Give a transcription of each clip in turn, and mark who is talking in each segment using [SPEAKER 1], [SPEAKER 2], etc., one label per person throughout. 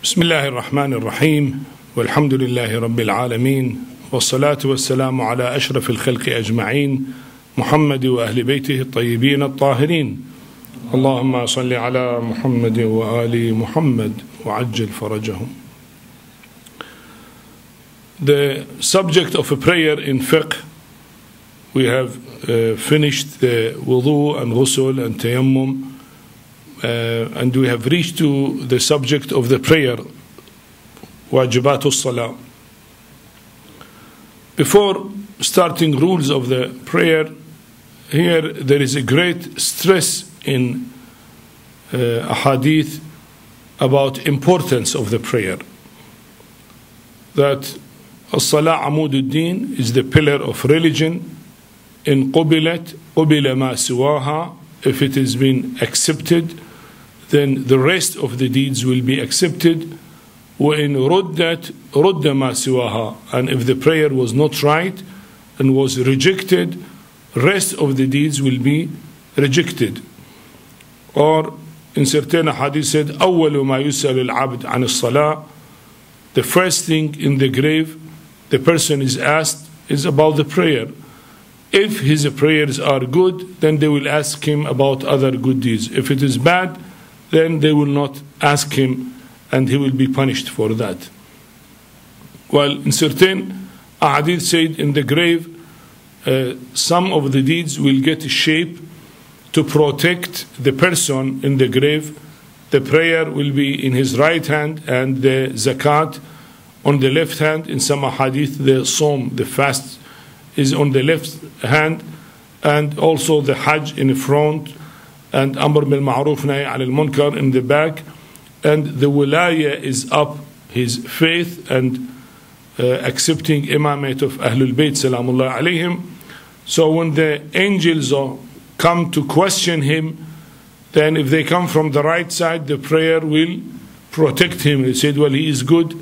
[SPEAKER 1] بسم الله الرحمن الرحيم والحمد لله رب العالمين والصلاة والسلام على أشرف الخلق أجمعين محمد وأهل بيته الطيبين الطاهرين اللهم صل على محمد وآل محمد وعجل فرجهم. The subject of a prayer in fiqh, we have finished the wudu and ghusl and tayammum, and we have reached to the subject of the prayer, wajibatul salah. Before starting rules of the prayer, here there is a great stress in ahadith about importance of the prayer. That as-salah amud-ud-din is the pillar of religion. In qubilat, qubila ma siwaha, if it has been accepted, then the rest of the deeds will be accepted. وَإِن رُدَّتْ رُدَّ مَا سِوَاهَا, and if the prayer was not right and was rejected, rest of the deeds will be rejected. Or in certain hadith said, أَوَّلُ مَا يُسْأَلُ الْعَبْدِ عَنِ الصَّلَاةِ, the first thing in the grave the person is asked is about the prayer. If his prayers are good, then they will ask him about other good deeds. If it is bad, then they will not ask him, and he will be punished for that. While in certain ahadith said in the grave, some of the deeds will get shape to protect the person in the grave. The prayer will be in his right hand and the zakat on the left hand. In some ahadith, the som, the fast, is on the left hand, and also the hajj in the front, and amr bil ma'ruf nahy al munkar in the back, and the wilaya is up, his faith and accepting imamate of Ahlul Bayt salamullah alayhim. So when the angels come to question him, then if they come from the right side, the prayer will protect him. They said, well, he is good,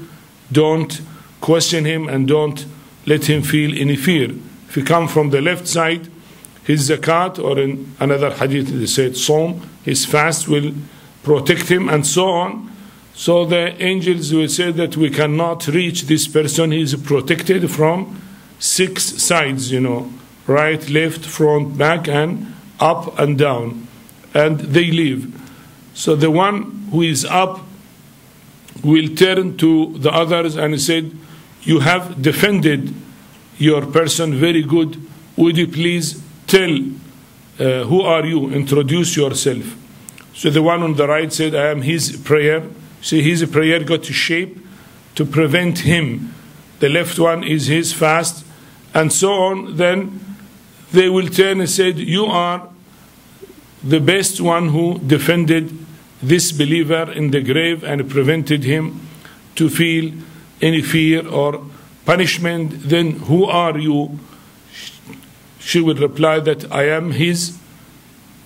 [SPEAKER 1] don't question him and don't let him feel any fear. If he come from the left side, his zakat, or in another hadith they said som, his fast will protect him, and so on. So the angels will say that we cannot reach this person. He is protected from 6 sides, right, left, front, back, and up and down, and they leave. So the one who is up will turn to the others and said, you have defended your person very good. Would you please tell who are you? Introduce yourself. So the one on the right said, I am his prayer. See, his prayer got to shape to prevent him. The left one is his fast, and so on. Then they will turn and said, you are the best one who defended this believer in the grave and prevented him to feel any fear or punishment. Then who are you? She will reply that I am his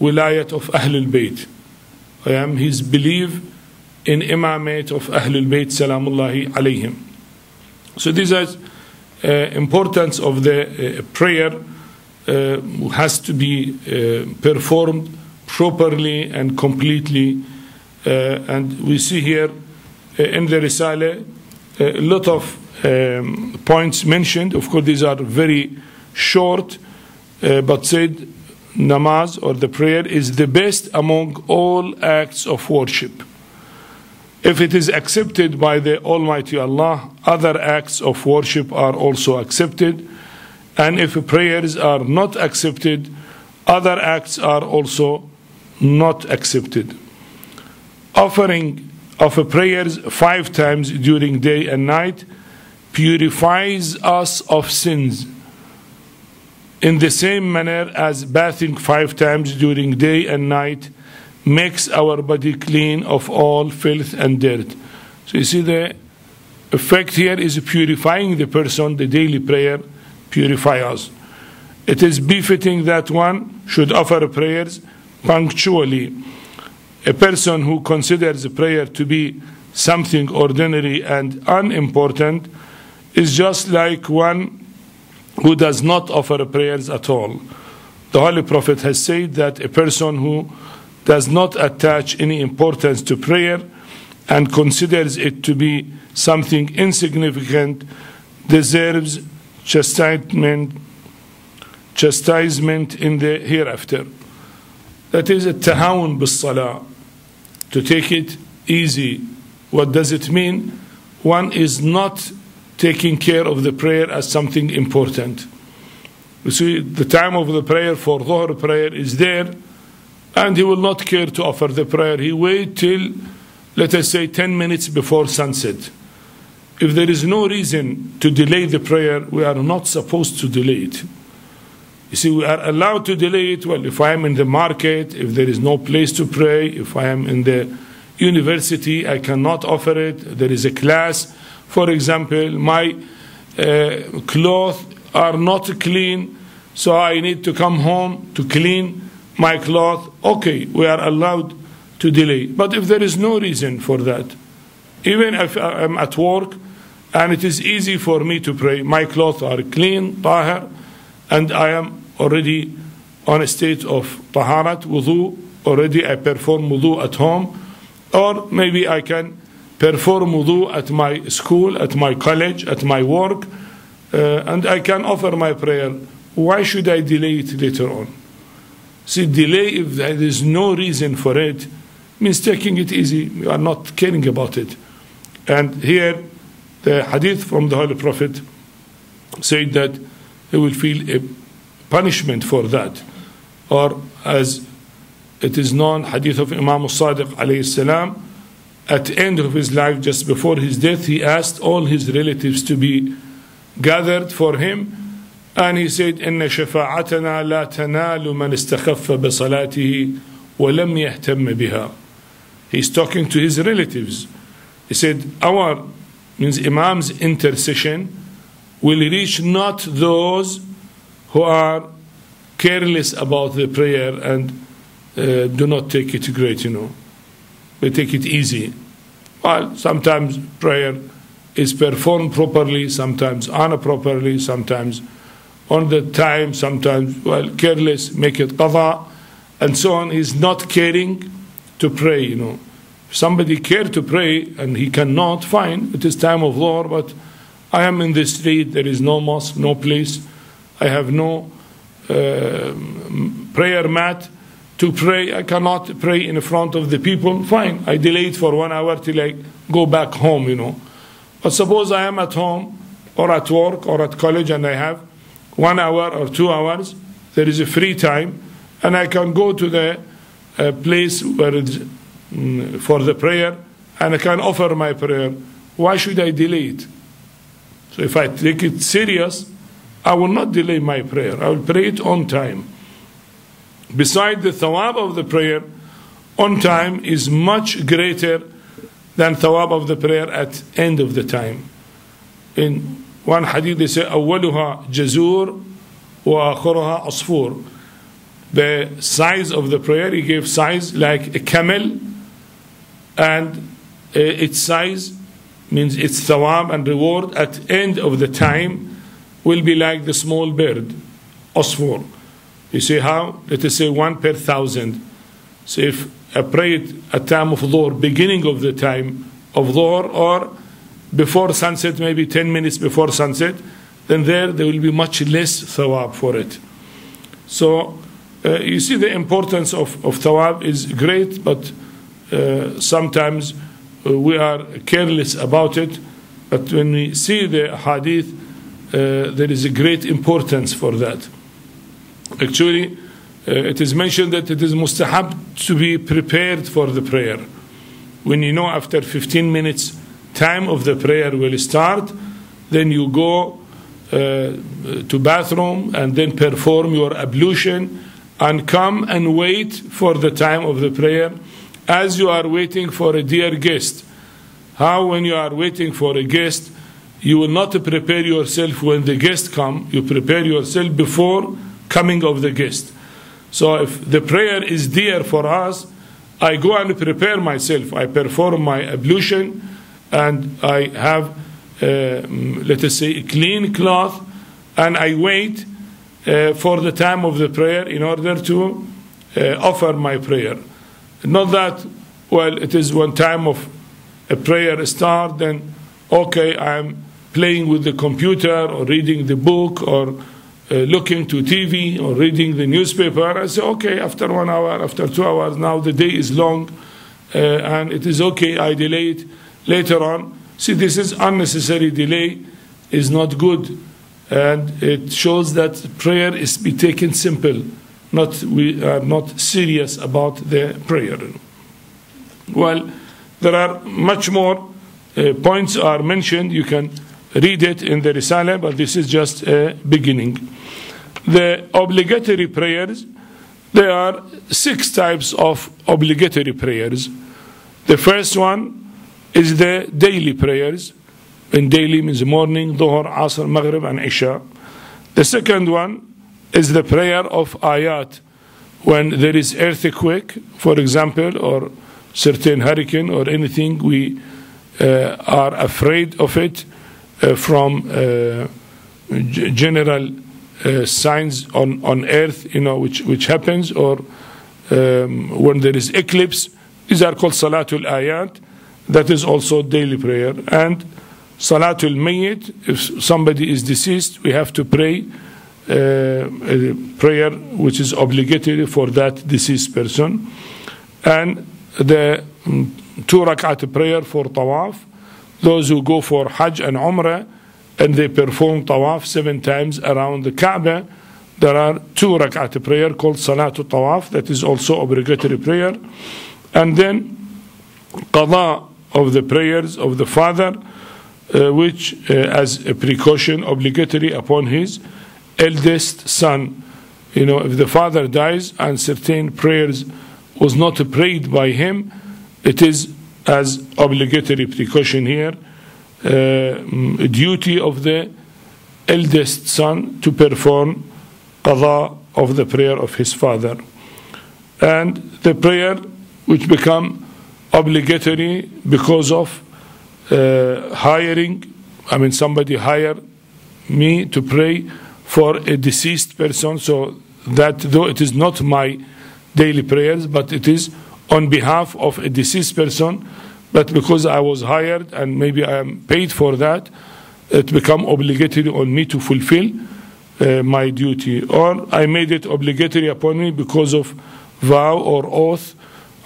[SPEAKER 1] wilayat of Ahlul Bayt. I am his belief in imamate of Ahlul Bayt salamullahi alayhim. So this is importance of the prayer has to be performed properly and completely. And we see here in the Risale a lot of points mentioned. Of course, these are very short, but said namaz, or the prayer, is the best among all acts of worship. If it is accepted by the Almighty Allah, other acts of worship are also accepted. And if prayers are not accepted, other acts are also not accepted. Offering of prayers 5 times during day and night purifies us of sins, in the same manner as bathing 5 times during day and night makes our body clean of all filth and dirt. So you see, the effect here is purifying the person. The daily prayer purifies us. It is befitting that one should offer prayers punctually. A person who considers prayer to be something ordinary and unimportant is just like one who does not offer prayers at all. The Holy Prophet has said that a person who does not attach any importance to prayer and considers it to be something insignificant deserves chastisement in the hereafter. That is a tahawun bis-salah, to take it easy. What does it mean? One is not taking care of the prayer as something important. You see, the time of the prayer for Dhuhr prayer is there, and he will not care to offer the prayer. He wait till, let us say, 10 minutes before sunset. If there is no reason to delay the prayer, we are not supposed to delay it. You see, we are allowed to delay it. Well, if I am in the market, if there is no place to pray, if I am in the university, I cannot offer it. There is a class. For example, my clothes are not clean, so I need to come home to clean my clothes. Okay, we are allowed to delay. But if there is no reason for that, even if I am at work and it is easy for me to pray, my clothes are clean, tahir, and I am already on a state of taharat, wudu, already I perform wudu at home, or maybe I can perform wudu at my school, at my college, at my work, and I can offer my prayer. Why should I delay it later on? See, delay, if there is no reason for it, means taking it easy. We are not caring about it. And here, the hadith from the Holy Prophet said that he will feel a punishment for that. Or as it is known, hadith of Imam Sadiq alayhi salam, at the end of his life, just before his death, he asked all his relatives to be gathered for him, and he said, إن شفاعتنا لا تنال من استخف بصلاته ولم يهتم بها. He's talking to his relatives. He said, our, means Imam's intercession, will reach not those who are careless about the prayer and do not take it great, They take it easy. Well, sometimes prayer is performed properly, sometimes improperly, sometimes on the time, sometimes, careless, make it qadha, and so on. He's not caring to pray, If somebody care to pray and he cannot, fine, it is time of Dhuhr, but I am in the street, there is no mosque, no place, I have no prayer mat to pray, I cannot pray in front of the people, fine, I delay it for 1 hour till I go back home, But suppose I am at home or at work or at college and I have 1 hour or 2 hours, there is a free time, and I can go to the place where it's for the prayer, and I can offer my prayer. Why should I delay it? So if I take it serious, I will not delay my prayer. I will pray it on time. Besides, the thawab of the prayer on time is much greater than thawab of the prayer at end of the time. In one hadith they say, أولها جزور وآخرها عصفور. The size of the prayer, he gave size like a camel, and its size means its thawab and reward at end of the time will be like the small bird, asfur. You see how? Let us say 1 per 1,000. So if I prayed at time of Dhuhr, beginning of the time of Dhuhr, or before sunset, maybe 10 minutes before sunset, then there will be much less thawab for it. So you see the importance of thawab is great, but sometimes we are careless about it. But when we see the hadith, there is a great importance for that. Actually, it is mentioned that it is mustahab to be prepared for the prayer. When you know after 15 minutes time of the prayer will start, then you go to bathroom and then perform your ablution and come and wait for the time of the prayer as you are waiting for a dear guest. How when you are waiting for a guest, you will not prepare yourself when the guest comes, you prepare yourself before coming of the guest. So if the prayer is dear for us, I go and prepare myself. I perform my ablution and I have, let us say, a clean cloth, and I wait for the time of the prayer in order to offer my prayer. Not that, well, it is one time of a prayer starts, then okay, I'm playing with the computer or reading the book or looking to TV or reading the newspaper. I say, okay, after 1 hour, after 2 hours, now the day is long and it is okay, I delay it later on. See, this is unnecessary delay, is not good, and it shows that prayer is be taken simple. We are not serious about the prayer. Well, there are much more points are mentioned. You can read it in the Risala, but this is just a beginning. The obligatory prayers, there are 6 types of obligatory prayers. The first one is the daily prayers. And daily means morning, Dhuhr, Asr, Maghrib, and Isha. The second one is the prayer of ayat. When there is earthquake, for example, or certain hurricane or anything, we are afraid of it from general signs on earth, which happens, or when there is eclipse. These are called Salatul Ayat. That is also daily prayer. And Salatul Mayyit, if somebody is deceased, we have to pray a prayer which is obligatory for that deceased person. And the 2 rak'at prayer for tawaf. Those who go for Hajj and Umrah and they perform tawaf 7 times around the Kaaba, there are 2 rak'at prayer called Salatul Tawaf. That is also obligatory prayer. And then qada of the prayers of the father, which as a precaution obligatory upon his eldest son. If the father dies and certain prayers was not prayed by him, it is as obligatory precaution here, a duty of the eldest son to perform qada of the prayer of his father. And the prayer which become obligatory because of hiring, somebody hire me to pray for a deceased person, so that though it is not my daily prayers, but it is on behalf of a deceased person, but because I was hired and maybe I am paid for that, it become obligatory on me to fulfill my duty. Or I made it obligatory upon me because of vow or oath.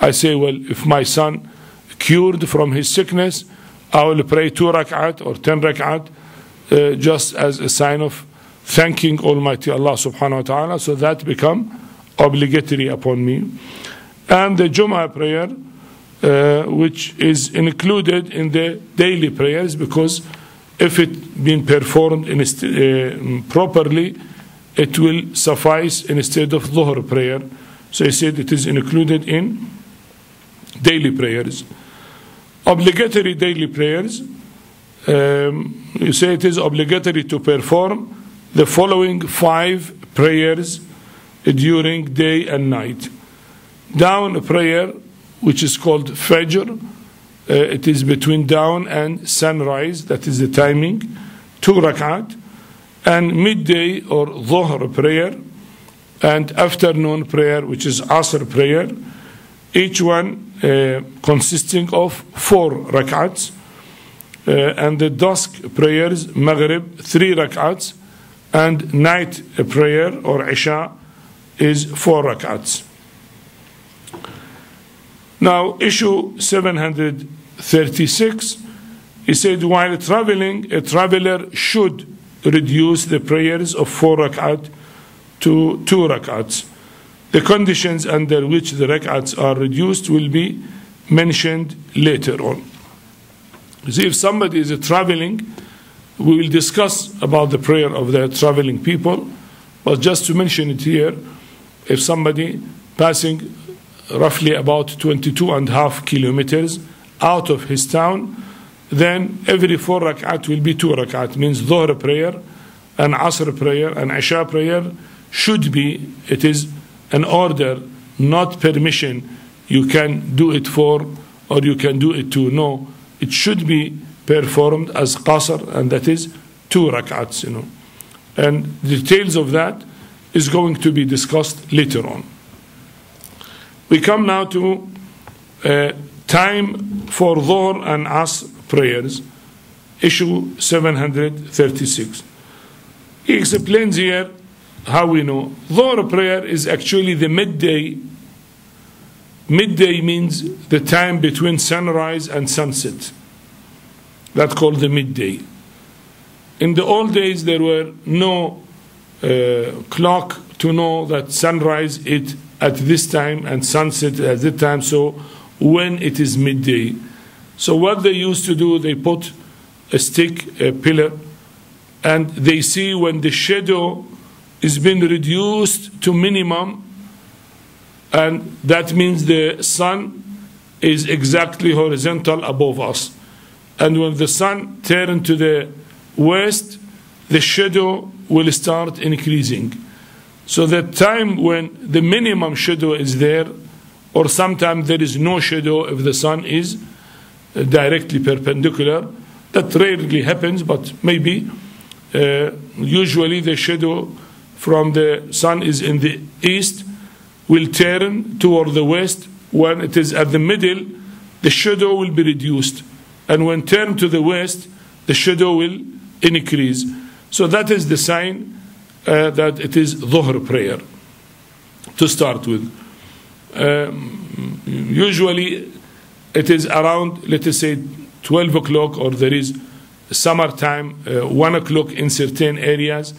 [SPEAKER 1] I say, well, if my son cured from his sickness, I will pray 2 rak'at or 10 rak'at just as a sign of thanking Almighty Allah subhanahu wa ta'ala. So that become obligatory upon me. And the Jum'ah prayer, which is included in the daily prayers, because if it been performed properly, it will suffice instead of Dhuhr prayer. So he said it is included in daily prayers. Obligatory daily prayers, you say it is obligatory to perform the following 5 prayers during day and night. Dawn prayer, which is called Fajr, it is between dawn and sunrise, that is the timing, 2 rak'at. And midday or Dhuhr prayer, and afternoon prayer, which is Asr prayer, each one consisting of 4 rak'ats. And the dusk prayers, Maghrib, 3 rak'ats, and night prayer or Isha is 4 rak'ats. Now, issue 736, he said, while traveling, a traveler should reduce the prayers of 4 rak'at to 2 rak'ats. The conditions under which the rak'ats are reduced will be mentioned later on. You see, if somebody is traveling, we will discuss about the prayer of the traveling people, but just to mention it here, if somebody passing roughly about 22.5 kilometers out of his town, then every 4 rak'at will be 2 rak'at, means Dhuhr prayer and Asr prayer and Isha prayer should be, it is an order, not permission. You can do it 4 or you can do it 2. No, it should be performed as qasr, and that is 2 rak'ats, And details of that is going to be discussed later on. We come now to time for Dhuhr and Asr prayers, issue 736. He explains here how we know. Dhuhr prayer is actually the midday. Midday means the time between sunrise and sunset. That's called the midday. In the old days, there were no clock to know that sunrise is at this time and sunset at this time, so when it is midday. So what they used to do, they put a stick, a pillar, and they see when the shadow is being reduced to minimum, and that means the sun is exactly horizontal above us. And when the sun turns to the west, the shadow will start increasing. So the time when the minimum shadow is there, or sometimes there is no shadow if the sun is directly perpendicular, that rarely happens, but maybe usually the shadow from the sun is in the east, will turn toward the west. When it is at the middle, the shadow will be reduced, and when turned to the west, the shadow will increase. So that is the sign that it is Dhuhr prayer to start with. Usually it is around, let us say, 12 o'clock, or there is summertime, 1 o'clock in certain areas,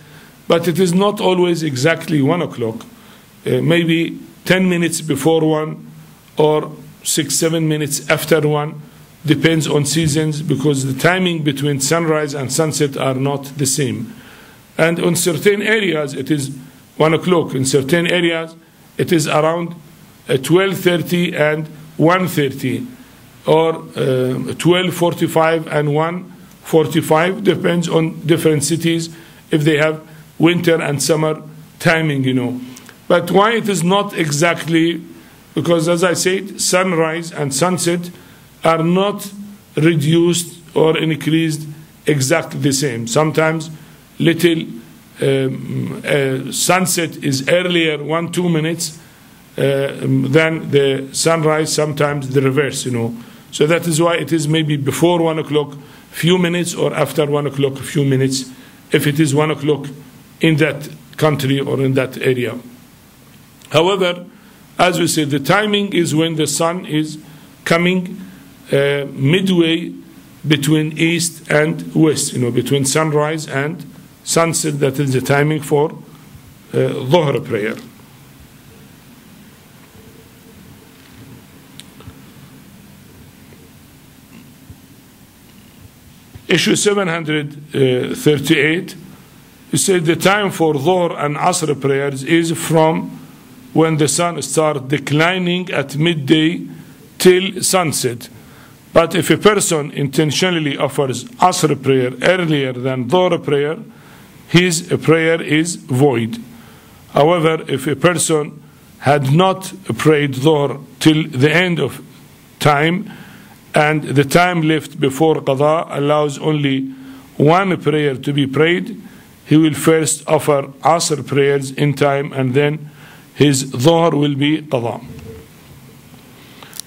[SPEAKER 1] but it is not always exactly 1 o'clock. Maybe 10 minutes before 1 or 6-7 minutes after 1, depends on seasons, because the timing between sunrise and sunset are not the same. And in certain areas it is 1 o'clock. In certain areas it is around 12:30 and 1:30, or 12:45 and 1:45, depends on different cities if they have winter and summer timing, you know. But why it is not exactly, because as I said, sunrise and sunset are not reduced or increased exactly the same. Sometimes little sunset is earlier 1-2 minutes than the sunrise, sometimes the reverse, you know. So that is why it is maybe before 1 o'clock few minutes, or after 1 o'clock a few minutes, if it is 1 o'clock in that country or in that area. However, as we said, the timing is when the sun is coming midway between east and west, you know, between sunrise and sunset. That is the timing for Dhuhr prayer. Issue 738, it said the time for Dhuhr and Asr prayers is from when the sun starts declining at midday till sunset. But if a person intentionally offers Asr prayer earlier than Dhuhr prayer, his prayer is void. However, if a person had not prayed Dhuhr till the end of time, and the time left before Qadha allows only one prayer to be prayed, he will first offer Asr prayers in time, and then his Dhuhr will be Qadha.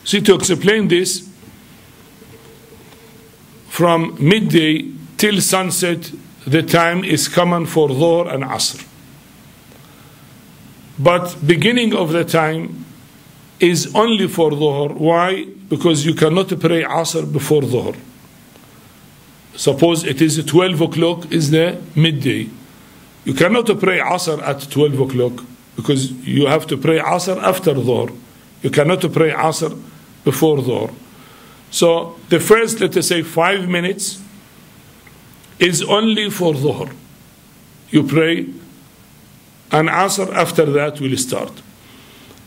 [SPEAKER 1] See, to explain this, from midday till sunset, the time is common for Dhuhr and Asr. But beginning of the time is only for Dhuhr. Why? Because you cannot pray Asr before Dhuhr. Suppose it is 12 o'clock is the midday. You cannot pray Asr at 12 o'clock, because you have to pray Asr after Dhuhr. You cannot pray Asr before Dhuhr. So the first, let us say, 5 minutes is only for Dhuhr. You pray, and Asr after that will start.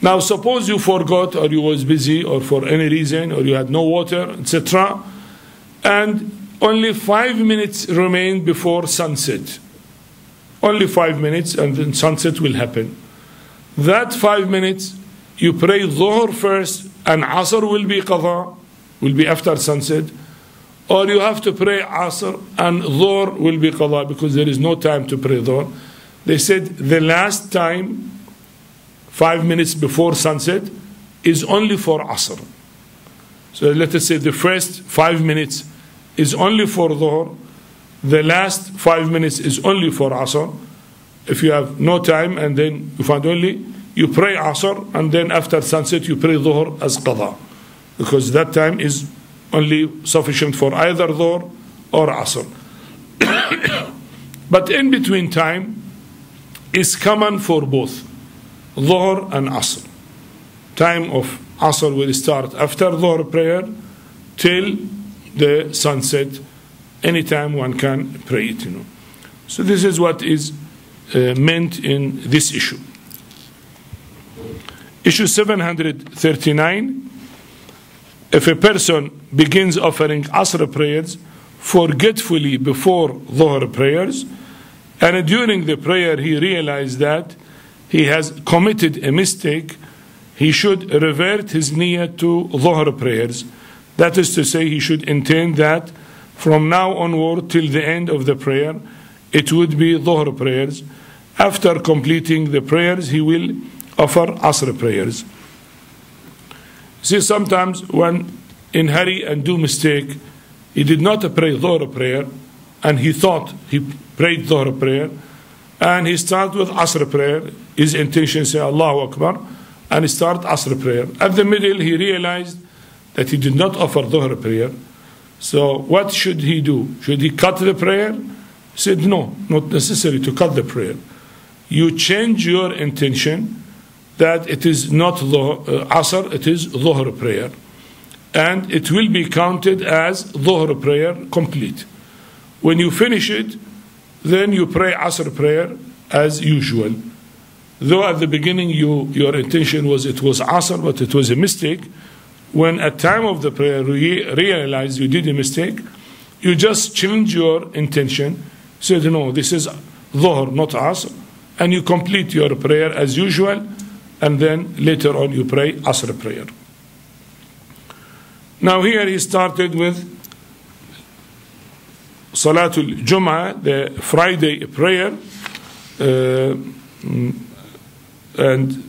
[SPEAKER 1] Now suppose you forgot, or you was busy, or for any reason, or you had no water, etc., and only 5 minutes remain before sunset. Only 5 minutes, and then sunset will happen. That 5 minutes, you pray Dhuhr first, and Asr will be Qadha, will be after sunset, or you have to pray Asr and Dhuhr will be Qadha, because there is no time to pray Dhuhr. They said the last time, 5 minutes before sunset, is only for Asr. So let us say the first 5 minutes is only for Dhuhr, the last 5 minutes is only for Asr. If you have no time and then you find only, you pray Asr, and then after sunset you pray Dhuhr as Qadha, because that time is only sufficient for either Dhuhr or Asr. But in between time is common for both Dhuhr and Asr. Time of Asr will start after Dhuhr prayer till the sunset. Anytime one can pray it, So this is what is meant in this issue. Issue 739. If a person begins offering Asr prayers forgetfully before Dhuhr prayers, and during the prayer he realized that he has committed a mistake, he should revert his niyyah to Dhuhr prayers. That is to say, he should intend that from now onward till the end of the prayer, it would be Dhuhr prayers. After completing the prayers, he will offer Asr prayers. See, sometimes when in hurry and do mistake, he did not pray Dhuhr prayer, and he thought he prayed Dhuhr prayer, and he started with Asr prayer. His intention say Allahu Akbar, and he start Asr prayer. At the middle, he realized that he did not offer Dhuhr prayer. So what should he do? Should he cut the prayer? He said, no, not necessary to cut the prayer. You change your intention that it is not Asr, it is Dhuhr prayer. And it will be counted as Dhuhr prayer complete. When you finish it, then you pray Asr prayer as usual. Though at the beginning your intention was it was Asr, but it was a mistake. When at time of the prayer you realize you did a mistake, you just change your intention. Say, no, this is Dhuhr, not Asr. And you complete your prayer as usual. And then later on you pray Asr prayer. Now here he started with Salatul Jum'ah, the Friday prayer. And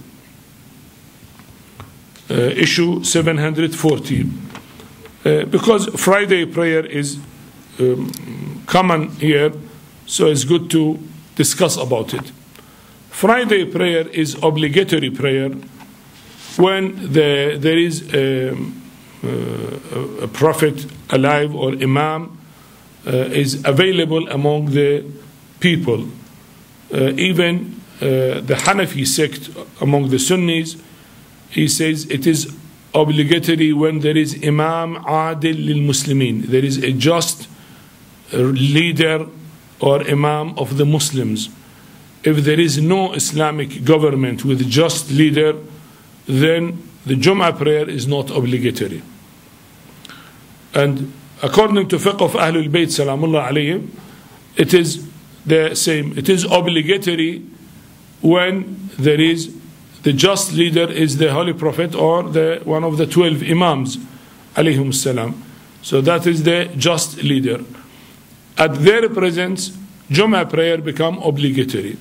[SPEAKER 1] issue 740. Because Friday prayer is common here, so it's good to discuss about it. Friday prayer is obligatory prayer when there is a prophet alive or imam is available among the people. Even the Hanafi sect among the Sunnis, he says it is obligatory when there is Imam Adil lil Muslimin. There is a just leader or Imam of the Muslims. If there is no Islamic government with just leader, then the Jum'ah prayer is not obligatory. And according to Fiqh of Ahlul Bayt Salamullah alayhim, it is the same. It is obligatory when there is the just leader is the Holy Prophet or one of the 12 Imams alayhim salam. So that is the just leader. At their presence, Jum'ah prayer become obligatory.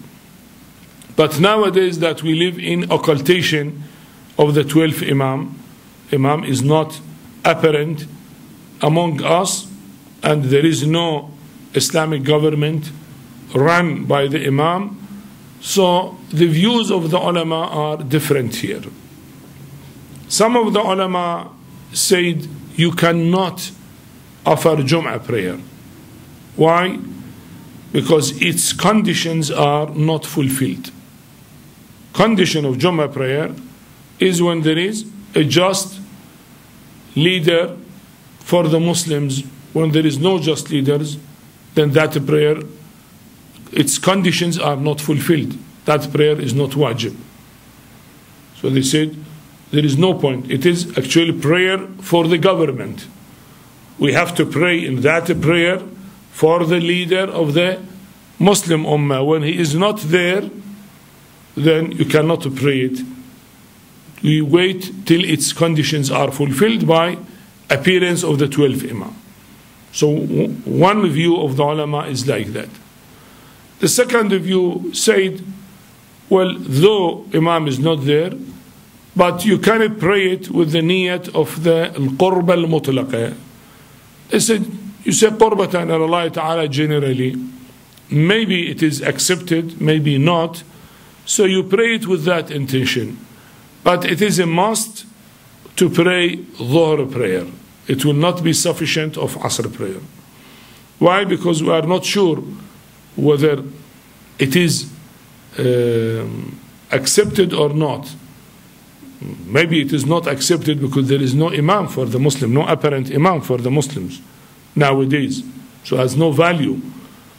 [SPEAKER 1] But nowadays that we live in occultation of the 12th Imam is not apparent among us, and there is no Islamic government run by the Imam. So the views of the ulama are different here. Some of the ulama said you cannot offer Jum'ah prayer. Why? Because its conditions are not fulfilled. Condition of Jum'ah prayer is when there is a just leader for the Muslims. When there is no just leaders, then that prayer, its conditions are not fulfilled. That prayer is not wajib. So they said there is no point. It is actually prayer for the government. We have to pray in that prayer for the leader of the Muslim Ummah. When he is not there, then you cannot pray it. We wait till its conditions are fulfilled by appearance of the 12th Imam. So one view of the ulama is like that. The second view said, well, though Imam is not there, but you cannot pray it with the niyat of the al-qurb al-mutlaqa. You say qurbatan Allah Ta'ala generally. Maybe it is accepted, maybe not. So you pray it with that intention. But it is a must to pray Dhuhr prayer. It will not be sufficient of Asr prayer. Why? Because we are not sure whether it is accepted or not. Maybe it is not accepted because there is no imam for the Muslim, no apparent imam for the Muslims nowadays. So it has no value.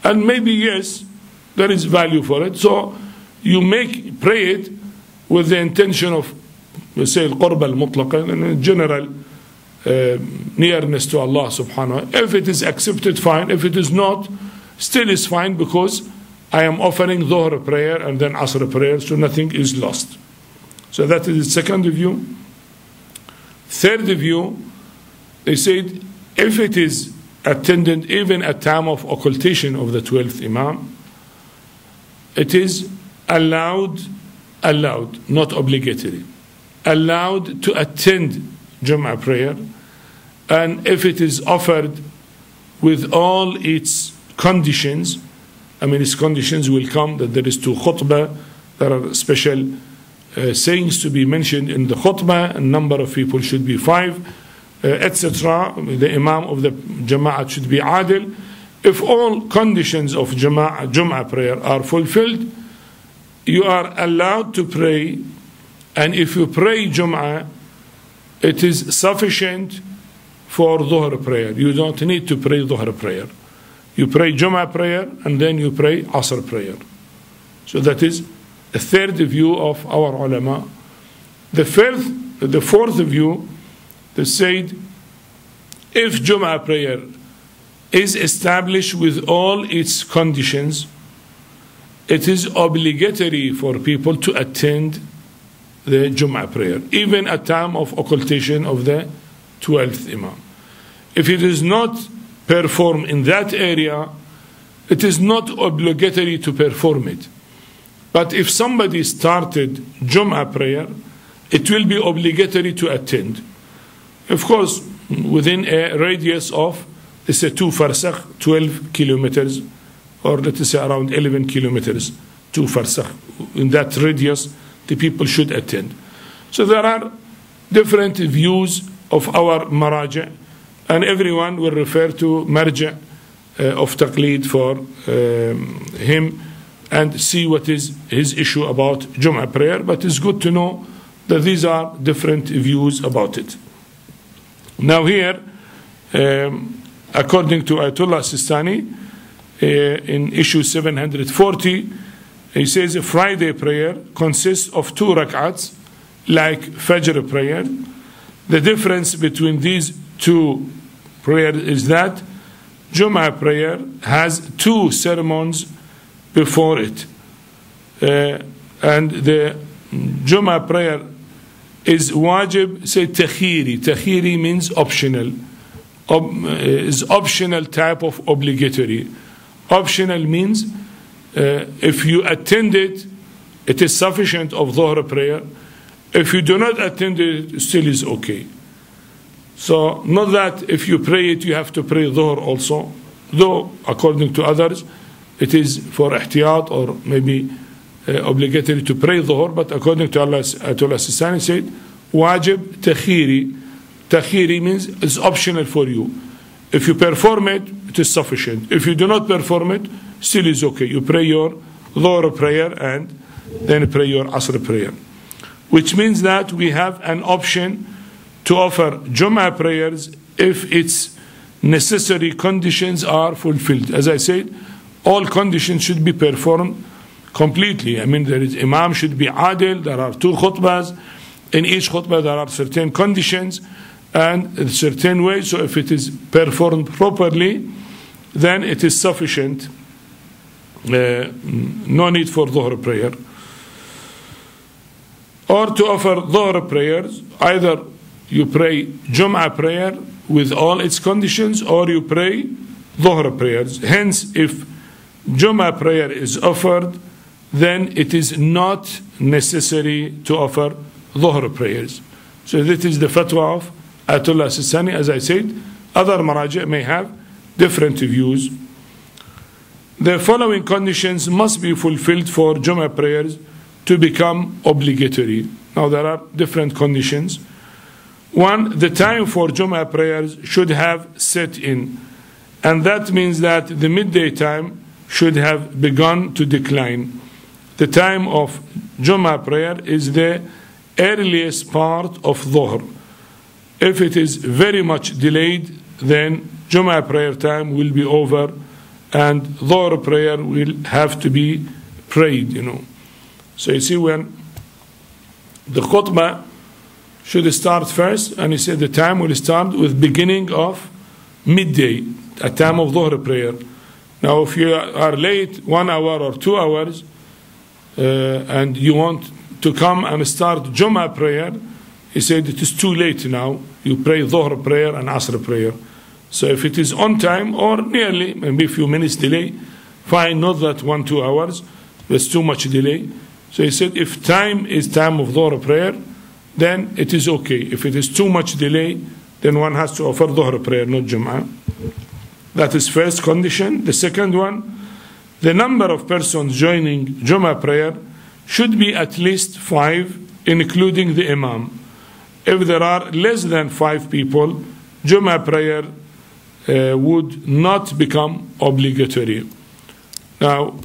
[SPEAKER 1] And maybe yes, there is value for it. So you pray it with the intention of, we say, al-qurb al-mutlaqa, in general nearness to Allah subhanahu wa ta'ala. If it is accepted, fine. If it is not, still is fine, because I am offering Dhuhr prayer and then Asr prayer, so nothing is lost. So that is the second view. Third view, they said, if it is attended even at time of occultation of the 12th Imam, it is allowed, not obligatory, allowed to attend Jum'ah prayer, and if it is offered with all its conditions, I mean its conditions will come that there is 2 khutbah, there are special sayings to be mentioned in the khutbah, a number of people should be 5, etc. The Imam of the Jama'at should be adil. If all conditions of Jum'ah prayer are fulfilled, you are allowed to pray, and if you pray Jum'ah, it is sufficient for Dhuhr prayer. You don't need to pray Dhuhr prayer. You pray Jum'ah prayer and then you pray Asr prayer. So that is a third view of our ulama. The fourth view, they said, if Jum'ah prayer is established with all its conditions, it is obligatory for people to attend the Jum'ah prayer, even at time of occultation of the 12th Imam. If it is not performed in that area, it is not obligatory to perform it. But if somebody started Jum'ah prayer, it will be obligatory to attend. Of course, within a radius of, let's say, 2 farsakh, 12 kilometers, or let's say around 11 kilometers, 2 farsakh. In that radius, the people should attend. So there are different views of our maraja, and everyone will refer to marja of taqleed for him and see what is his issue about Jum'ah prayer. But it's good to know that these are different views about it. Now here, according to Ayatullah Al-Sistani, in issue 740, he says a Friday prayer consists of 2 rak'ats, like Fajr prayer. The difference between these 2 prayers is that Jum'ah prayer has 2 sermons before it. And the Jum'ah prayer is wajib, say takhiri. Takhiri means optional. Is optional type of obligatory. Optional means if you attend it, it is sufficient of Dhuhr prayer. If you do not attend it, still is okay. So not that if you pray it, you have to pray Dhuhr also. Though, according to others, it is for ihtiyat or maybe obligatory to pray Dhuhr, but according to Ayatullah Sistani said, wajib takhiri. Takhiri means it's optional for you. If you perform it, it is sufficient. If you do not perform it, still is okay. You pray your Dhuhr prayer and then pray your Asr prayer. Which means that we have an option to offer Jum'ah prayers if its necessary conditions are fulfilled. As I said, all conditions should be performed completely. I mean, there is Imam should be adil, there are 2 khutbahs. In each khutbah there are certain conditions and a certain way. So if it is performed properly, then it is sufficient. No need for Dhuhr prayer. Or to offer Dhuhr prayers, either you pray Jum'ah prayer with all its conditions, or you pray Dhuhr prayers. Hence, if Jum'ah prayer is offered, then it is not necessary to offer Dhuhr prayers. So this is the fatwa of Ayatullah Al-Sistani. As I said, other maraji' may have different views. The following conditions must be fulfilled for Jummah prayers to become obligatory. Now there are different conditions. One, the time for Jummah prayers should have set in, and that means that the midday time should have begun to decline. The time of Jummah prayer is the earliest part of Dhuhr. If it is very much delayed, then Jummah prayer time will be over and Dhuhr prayer will have to be prayed, So you see, when the khutbah should start first, and he said the time will start with beginning of midday, a time of Dhuhr prayer. Now if you are late 1 hour or 2 hours and you want to come and start Jummah prayer, he said it is too late now. You pray Dhuhr prayer and Asr prayer. So if it is on time or nearly, maybe a few minutes delay, fine, not that 1-2 hours, there's too much delay. So he said if time is time of Dhuhr prayer, then it is okay. If it is too much delay, then one has to offer Dhuhr prayer, not Jum'ah. That is first condition. The second one, the number of persons joining Jummah prayer should be at least 5, including the Imam. If there are less than 5 people, Jummah prayer would not become obligatory. Now,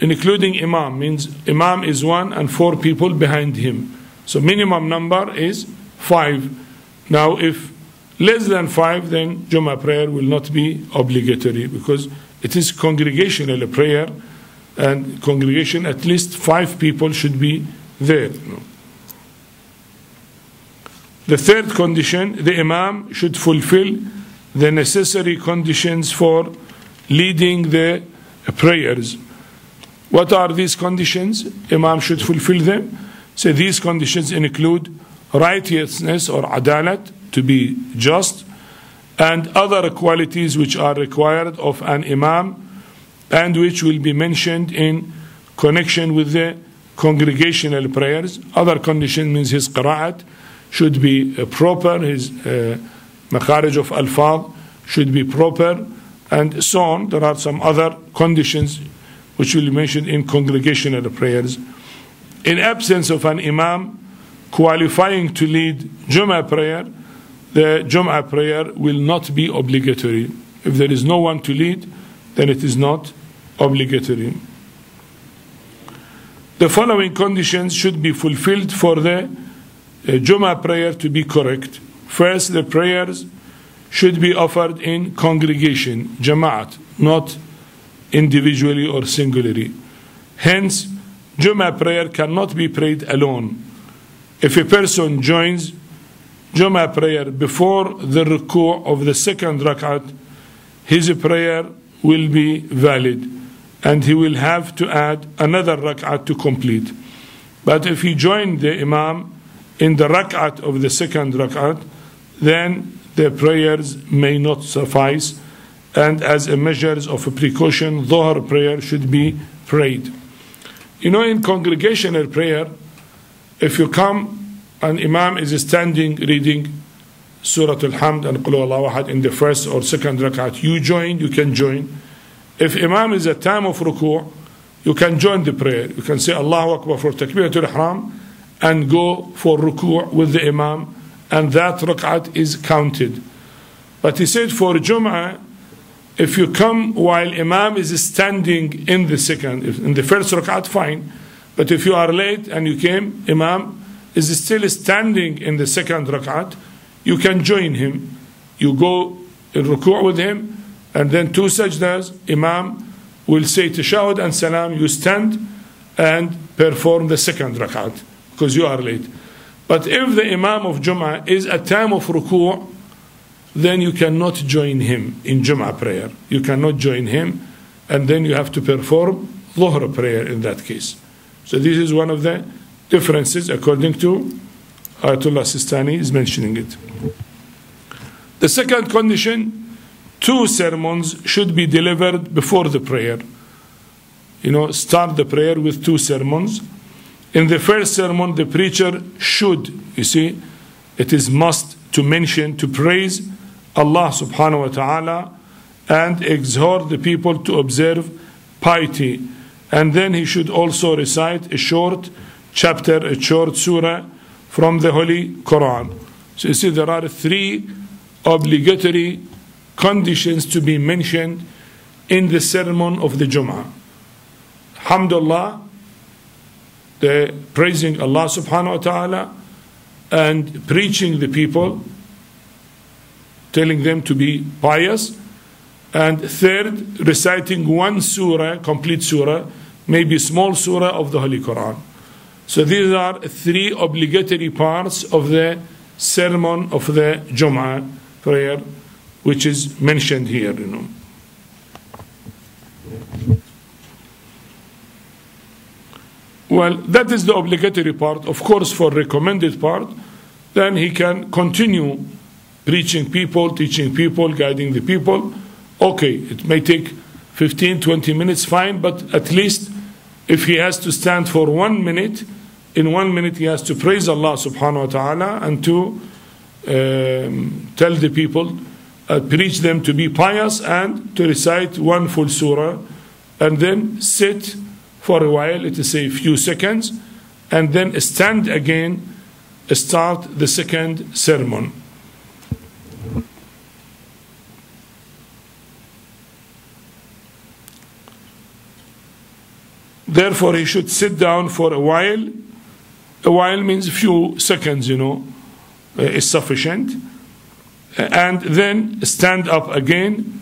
[SPEAKER 1] including Imam means Imam is 1 and 4 people behind him. So minimum number is 5. Now, if less than 5, then Jummah prayer will not be obligatory because it is congregational prayer, and congregation at least 5 people should be there. The third condition, the Imam should fulfill the necessary conditions for leading the prayers. What are these conditions? Imam should fulfill them. So these conditions include righteousness or adalat, to be just, and other qualities which are required of an Imam and which will be mentioned in connection with the congregational prayers. Other condition means his qira'at should be proper, his makharij of alfaz should be proper, and so on. There are some other conditions which will be mentioned in congregational prayers. In absence of an Imam qualifying to lead Jummah prayer, the Jummah prayer will not be obligatory. If there is no one to lead, then it is not obligatory. The following conditions should be fulfilled for the Jummah prayer to be correct. First, the prayers should be offered in congregation, Jama'at, not individually or singularly. Hence, Jummah prayer cannot be prayed alone. If a person joins Jummah prayer before the ruku' of the second rak'at, his prayer will be valid and he will have to add another rak'at to complete. But if he joined the Imam in the rak'at of the second rak'at, then the prayers may not suffice, and as a measure of a precaution, Dhuhr prayer should be prayed. In congregational prayer, if you come and Imam is standing reading Surah Al-Hamd and Qul Huwallahu Ahad in the first or second rak'at, you can join. If Imam is at time of ruku', you can join the prayer. You can say Allahu Akbar for Takbiratul Ihram and go for ruku' with the Imam, and that rak'at is counted. But he said for Jum'ah, if you come while Imam is standing in the first rak'at, fine. But if you are late and you came, Imam is still standing in the second rak'at, you can join him. You go in ruku' with him, and then 2 sajdas, Imam will say tashahud and salam, you stand and perform the second rak'at, because you are late. But if the Imam of Jum'ah is at time of ruku', then you cannot join him in Jum'ah prayer. You cannot join him, and then you have to perform Dhuhr prayer in that case. So this is one of the differences according to Ayatullah Sistani is mentioning it. The second condition, 2 sermons should be delivered before the prayer. Start the prayer with 2 sermons. In the first sermon, the preacher should, you see, it is must to mention, to praise Allah subhanahu wa ta'ala and exhort the people to observe piety. And then he should also recite a short chapter, a short surah from the Holy Quran. So you see, there are 3 obligatory conditions to be mentioned in the sermon of the Jum'ah. Alhamdulillah, the praising Allah subhanahu wa ta'ala and preaching the people, telling them to be pious. And third, reciting one surah, complete surah, maybe small surah of the Holy Quran. So these are 3 obligatory parts of the sermon of the Jum'ah prayer, which is mentioned here, you know. Well, that is the obligatory part. Of course, for recommended part, then he can continue preaching people, teaching people, guiding the people. Okay, it may take 15, 20 minutes, fine, but at least if he has to stand for 1 minute, in 1 minute he has to praise Allah subhanahu wa ta'ala and to tell the people, preach them to be pious and to recite one full surah, and then sit for a while, let us say a few seconds, and then stand again, start the second sermon. Therefore, he should sit down for a while. A while means a few seconds, you know, is sufficient. And then stand up again.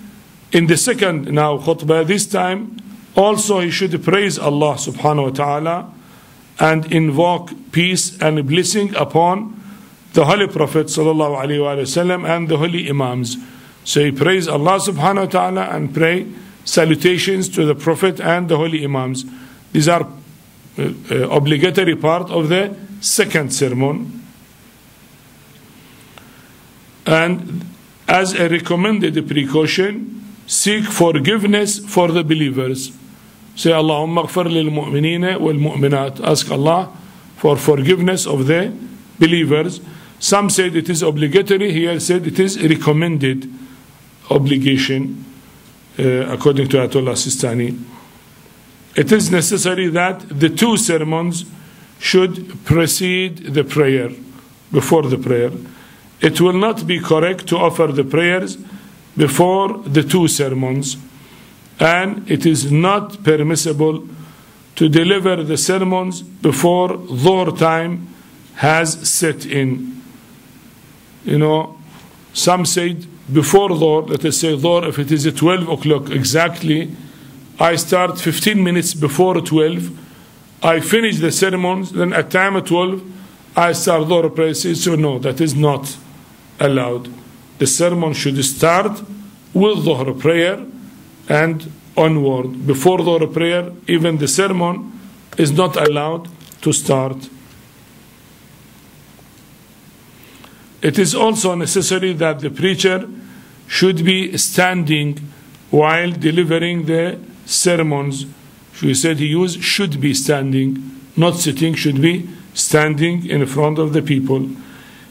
[SPEAKER 1] In the second now khutbah, this time, also he should praise Allah subhanahu wa ta'ala and invoke peace and blessing upon the Holy Prophet sallallahu alaihi wasallam and the holy Imams. So he praise Allah subhanahu wa ta'ala and pray salutations to the Prophet and the holy Imams. These are obligatory part of the second sermon. And as a recommended precaution, seek forgiveness for the believers. Say, Allahumma ghfir lil mu'minina wal mu'minat. Ask Allah for forgiveness of the believers. Some said it is obligatory. Here said it is recommended obligation, according to Ayatullah Al-Sistani. It is necessary that the 2 sermons should precede the prayer, before the prayer. It will not be correct to offer the prayers before the 2 sermons, and it is not permissible to deliver the sermons before Dhuhr time has set in. You know, some said before Dhuhr, let us say Dhuhr, if it is at 12 o'clock exactly, I start 15 minutes before 12, I finish the sermons, then at time at 12, I start Dhuhr prayer. So no, that is not allowed. The sermon should start with Dhuhr prayer and onward. Before Dhuhr prayer, even the sermon is not allowed to start. It is also necessary that the preacher should be standing while delivering the sermons. We said he used should be standing, not sitting, should be standing in front of the people.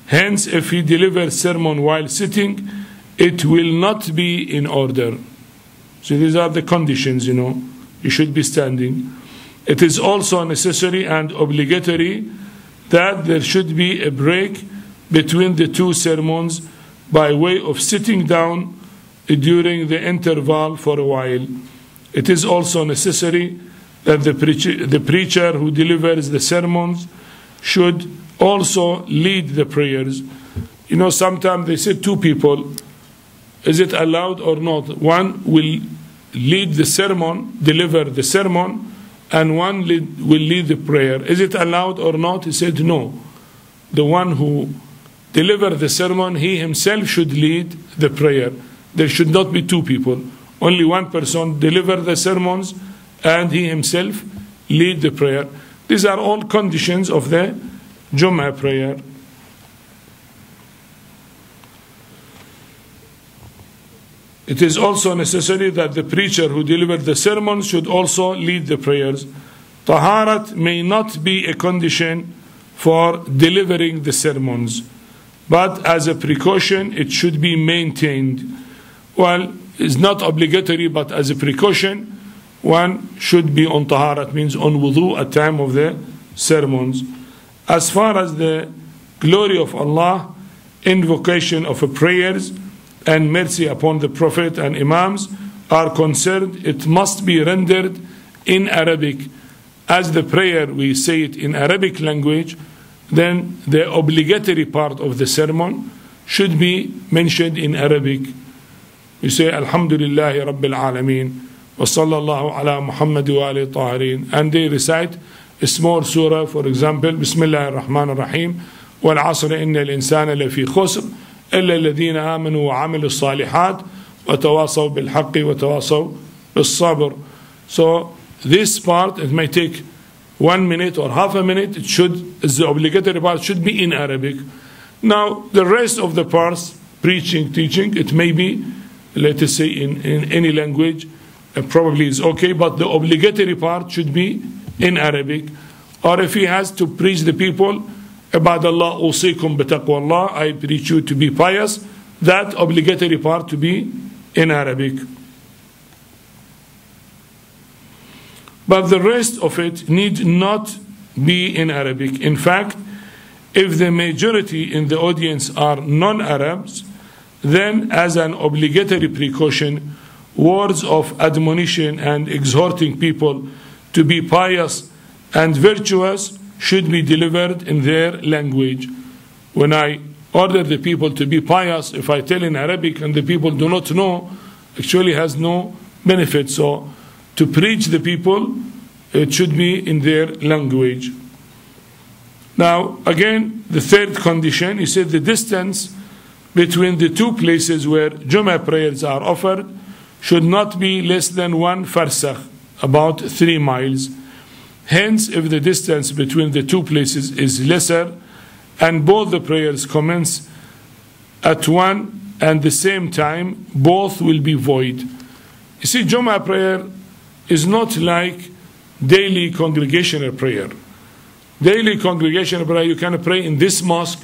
[SPEAKER 1] Hence, if he delivers sermon while sitting, it will not be in order. So these are the conditions, you know. You should be standing. It is also necessary and obligatory that there should be a break between the 2 sermons by way of sitting down during the interval for a while. It is also necessary that the preacher who delivers the sermons should also lead the prayers. You know, sometimes they say 2 people, is it allowed or not? One will lead the sermon, deliver the sermon, and one will lead the prayer. Is it allowed or not? He said no. The one who delivers the sermon, he himself should lead the prayer. There should not be 2 people. Only one person deliver the sermons and he himself lead the prayer. These are all conditions of the Jum'ah prayer. It is also necessary that the preacher who delivered the sermons should also lead the prayers. Taharat may not be a condition for delivering the sermons, but as a precaution it should be maintained. Well, it's not obligatory, but as a precaution one should be on taharat, means on wudu at time of the sermons. As far as the glory of Allah, invocation of prayers and mercy upon the Prophet and Imams are concerned, it must be rendered in Arabic. As the prayer we say it in Arabic language, then the obligatory part of the sermon should be mentioned in Arabic. You say Alhamdulillahi Rabbil Alameen wa sallallahu ala Muhammad wa alihi tahirin, and they recite a small surah, for example, Bismillah ar-Rahman ar-Rahim, wal asr inna al-insana lafi khusr illa alladhina amanu wa amilu salihat wa tawasaw bil haqqi wa tawasaw bis sabr. So this part, it may take 1 minute or half a minute. It should, the obligatory part should be in Arabic. Now the rest of the parts, preaching, teaching, it may be, let us say, in any language, probably is okay, but the obligatory part should be in Arabic. Or if he has to preach the people about Allah, usikum bitaqwallah, I preach you to be pious, that obligatory part to be in Arabic. But the rest of it need not be in Arabic. In fact, if the majority in the audience are non-Arabs, then as an obligatory precaution, words of admonition and exhorting people to be pious and virtuous should be delivered in their language. When I order the people to be pious, if I tell in Arabic and the people do not know, actually has no benefit. So to preach the people, it should be in their language. Now, again, the third condition, he said the distance between the two places where Jummah prayers are offered should not be less than 1 farsakh, about 3 miles. Hence, if the distance between the two places is lesser and both the prayers commence at one and the same time, both will be void. You see, Jummah prayer is not like daily congregational prayer. Daily congregational prayer, you can pray in this mosque,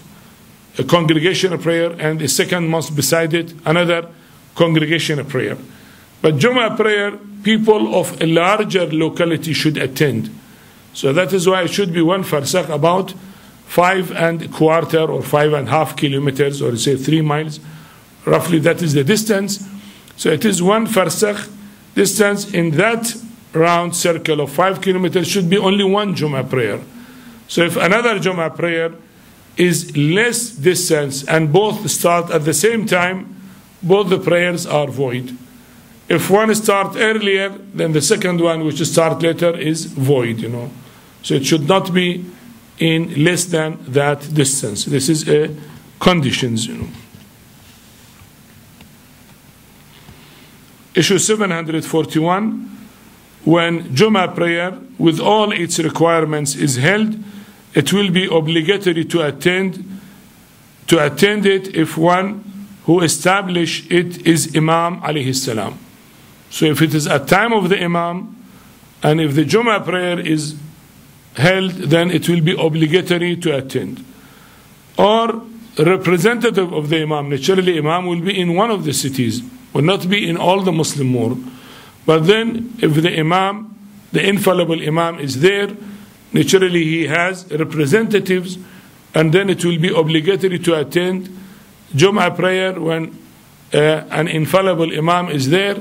[SPEAKER 1] a congregational prayer, and a second mosque beside it, another congregational prayer. But Jummah prayer, people of a larger locality should attend. So that is why it should be 1 farsakh, about 5 1/4 or 5 1/2 kilometers, or say 3 miles. Roughly that is the distance. So it is 1 farsakh distance. In that round circle of 5 kilometers should be only 1 Jummah prayer. So if another Jummah prayer is less distance and both start at the same time, both the prayers are void. If one starts earlier, then the second one, which starts later, is void, So it should not be in less than that distance. This is a conditions, Issue 741, when Jummah prayer with all its requirements is held, it will be obligatory to attend it if one who established it is Imam alayhi salam. So if it is at time of the Imam, and if the Jummah prayer is held, then it will be obligatory to attend. Or representative of the Imam, naturally Imam will be in one of the cities, will not be in all the Muslim world. But then if the Imam, the infallible Imam is there, naturally he has representatives, and then it will be obligatory to attend Jummah prayer when an infallible Imam is there,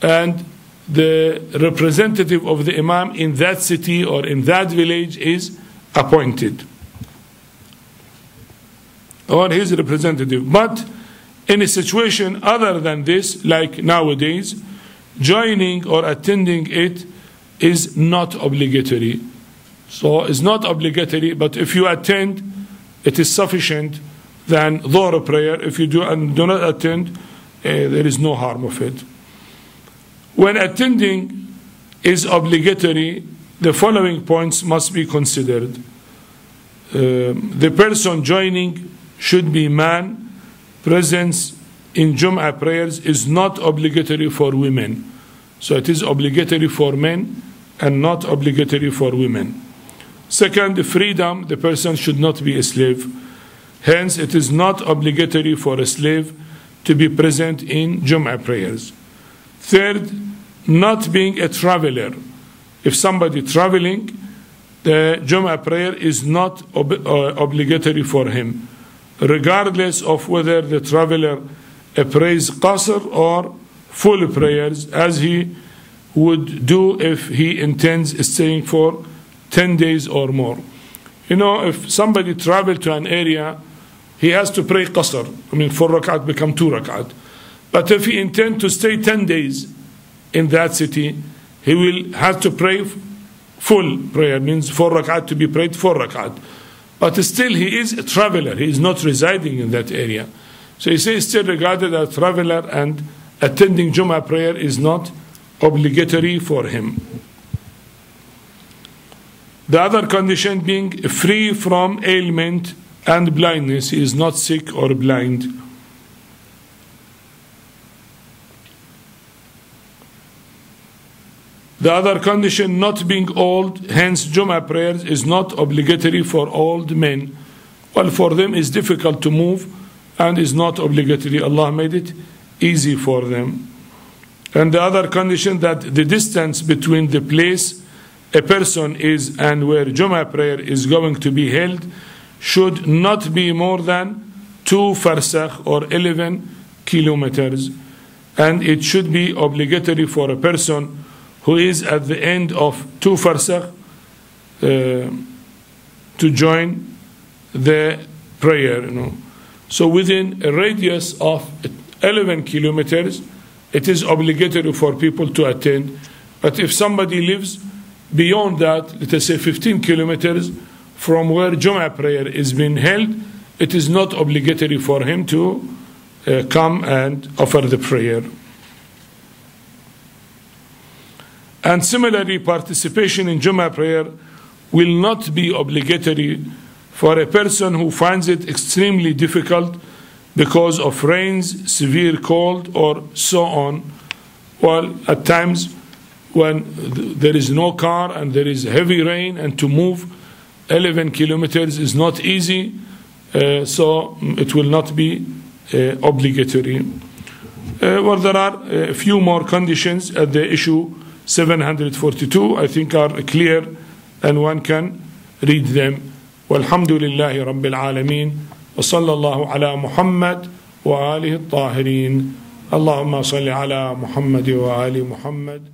[SPEAKER 1] and the representative of the Imam in that city or in that village is appointed, or his representative. But in a situation other than this, like nowadays, joining or attending it is not obligatory. So it's not obligatory, but if you attend, it is sufficient than Dhuhr prayer. If you do not attend, there is no harm of it. When attending is obligatory, the following points must be considered. The person joining should be man. Presence in Jum'ah prayers is not obligatory for women. So it is obligatory for men and not obligatory for women. Second, freedom. The person should not be a slave. Hence, it is not obligatory for a slave to be present in Jum'ah prayers. Third, not being a traveler. If somebody traveling, the Jum'ah prayer is not obligatory for him, regardless of whether the traveler prays qasr or full prayers, as he would do if he intends staying for 10 days or more. You know, if somebody traveled to an area, he has to pray qasr. 4 rak'at become 2 rak'at. But if he intends to stay 10 days in that city, he will have to pray full prayer, means 4 rak'at to be prayed 4 rak'at. But still he is a traveler, he is not residing in that area. So he says still regarded as a traveler, and attending Jum'ah prayer is not obligatory for him. The other condition being free from ailment and blindness. He is not sick or blind. The other condition, not being old. Hence, Jum'ah prayers is not obligatory for old men. Well, for them it's difficult to move and is not obligatory. Allah made it easy for them. And the other condition, that the distance between the place a person is and where Jum'ah prayer is going to be held should not be more than 2 farsakh or 11 kilometers. And it should be obligatory for a person who is at the end of 2 farsakh to join the prayer. So within a radius of 11 kilometers, it is obligatory for people to attend. But if somebody lives beyond that, let us say 15 kilometers from where Jum'ah prayer is being held, it is not obligatory for him to come and offer the prayer. And similarly, participation in Jum'ah prayer will not be obligatory for a person who finds it extremely difficult because of rains, severe cold, or so on. Well, at times when there is no car and there is heavy rain, and to move 11 kilometers is not easy, so it will not be obligatory. Well, there are a few more conditions at the issue 742, I think are clear, and one can read them. Walhamdulillahi Rabbil Alameen, wa sallallahu ala Muhammad wa alihi al-tahirin. Allahumma salli ala Muhammad wa ali Muhammad.